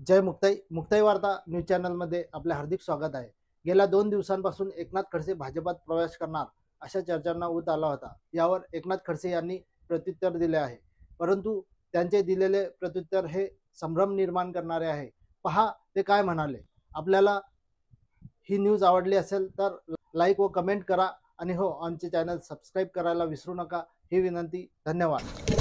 जय मुक्ताई वार्ता न्यूज चॅनलमध्ये आपले हार्दिक स्वागत आहे। गेल्या 2 दिवसांपासून एकनाथ खडसे भाजपात प्रवेश करणार अशा चर्चांना ऊत आला होता। यावर एकनाथ खडसे यांनी प्रत्युत्तर दिले आहे, परंतु त्यांचे दिलेले प्रत्युत्तर हे संभ्रम निर्माण करणारे आहे। पहा ते काय म्हणाले। आपल्याला ही न्यूज आवडली असेल तर लाईक व कमेंट करा आणि हो, आमचे चॅनल सबस्क्राइब करायला विसरू नका ही विनंती। धन्यवाद।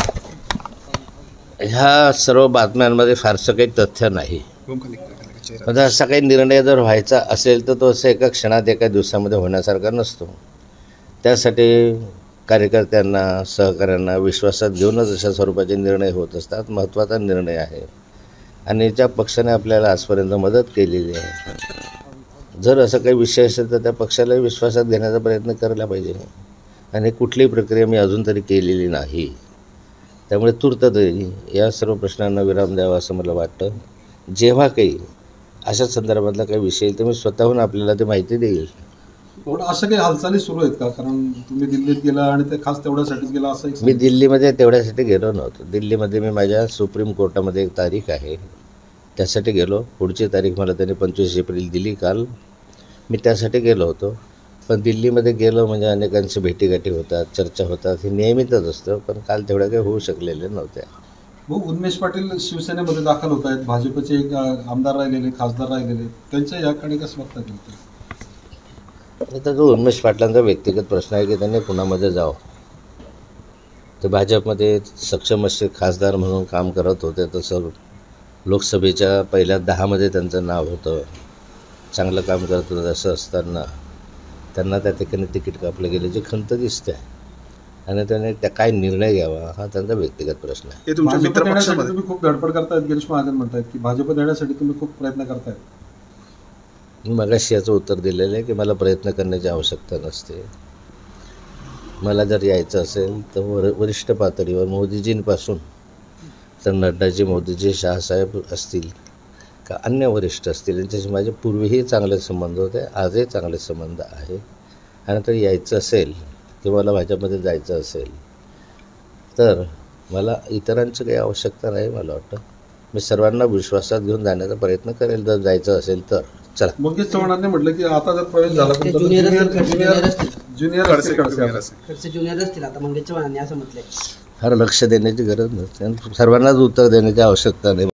ह्या सर्व बातम्यांमध्ये फारसं काही तथ्य नाही। म्हणजे असा काही निर्णय जर व्हायचा असेल तर तो असं एका क्षणात एका दिवसामध्ये होण्यासारखा नसतो। त्यासाठी कार्यकर्त्यांना सहकाऱ्यांना विश्वासात घेऊनच अशा स्वरूपाचे निर्णय होत असतात। महत्त्वाचा निर्णय आहे आणि ज्या पक्षाने आपल्याला आजपर्यंत मदत केलेली आहे, जर असं काही विषय असेल तर त्या पक्षाला विश्वासात घेण्याचा प्रयत्न करायला पाहिजे आणि कुठलीही प्रक्रिया मी अजून तरी केलेली नाही। त्यामुळे तूर्त तरी या सर्व प्रश्नांना विराम द्यावा असं मला वाटतं। जेव्हा काही अशा संदर्भातला काही विषय येईल तर मी स्वतःहून आपल्याला ते माहिती देईल। पण असं काही हालचाली सुरू आहेत का? कारण तुम्ही दिल्लीत गेला आणि ते खास तेवढ्यासाठीच गेला असं मी दिल्लीमध्ये तेवढ्यासाठी गेलो नव्हतो। दिल्लीमध्ये मी माझ्या सुप्रीम कोर्टामध्ये एक तारीख आहे त्यासाठी गेलो। पुढची तारीख मला त्यांनी 25 एप्रिल दिली काल। मी त्यासाठी गेलो होतो, पण दिल्लीमध्ये गेलो म्हणजे अनेकांची भेटीगाठी होतात, चर्चा होतात, हे नियमितच असतं, पण काल तेवढ्या काही होऊ शकलेल्या नव्हत्या। मग उन्मेष पाटील शिवसेनेमध्ये दाखल होत आहेत, भाजपचे एक आमदार राहिलेले, खासदार राहिलेले, त्यांच्या याकडे कसं बघता येईल? आता जो उन्मेष पाटलांचा व्यक्तिगत प्रश्न आहे की त्यांनी पुण्यामध्ये जावं। ते भाजपमध्ये सक्षम असे खासदार म्हणून काम करत होते, तसं लोकसभेच्या पहिल्या 10मध्ये त्यांचं नाव होतं, चांगलं काम करत होतं। असं असताना त्यांना त्या ठिकाणी तिकीट कापलं गेल्याची खंत दिसते आणि त्याने त्या काय निर्णय घ्यावा हा त्यांचा व्यक्तिगत प्रश्न आहे। तुमच्या मित्रपक्षामध्ये तुम्ही खूप धडपड करतायत, गिरीश महाजन म्हणतायत की भाजप देण्यासाठी तुम्ही खूप प्रयत्न करतायत। मी मगाशी याचं उत्तर दिलेलं आहे की मला प्रयत्न करण्याची आवश्यकता नसते। मला जर यायचं असेल तर वरिष्ठ पातळीवर मोदीजींपासून तर नड्डाजी, मोदीजी, शहासाहेब असतील का अन्य वरिष्ठ असतील, यांच्याशी माझे पूर्वीही चांगले संबंध होते, आजही चांगले संबंध आहे। आणि तर यायचं असेल किंवा मला भाजपमध्ये जायचं असेल तर मला इतरांची काही आवश्यकता नाही। मला वाटतं मी सर्वांना विश्वासात घेऊन जाण्याचा प्रयत्न करेल जर जायचं असेल तर। चला, मंगेश चव्हाणांनी म्हटलं की आता जर प्रवेश झाला ज्युनियर असतील आता मंगेश चव्हाणांनी असं म्हटलंय। फार लक्ष देण्याची गरज नसते, सर्वांनाच उत्तर देण्याची आवश्यकता नाही।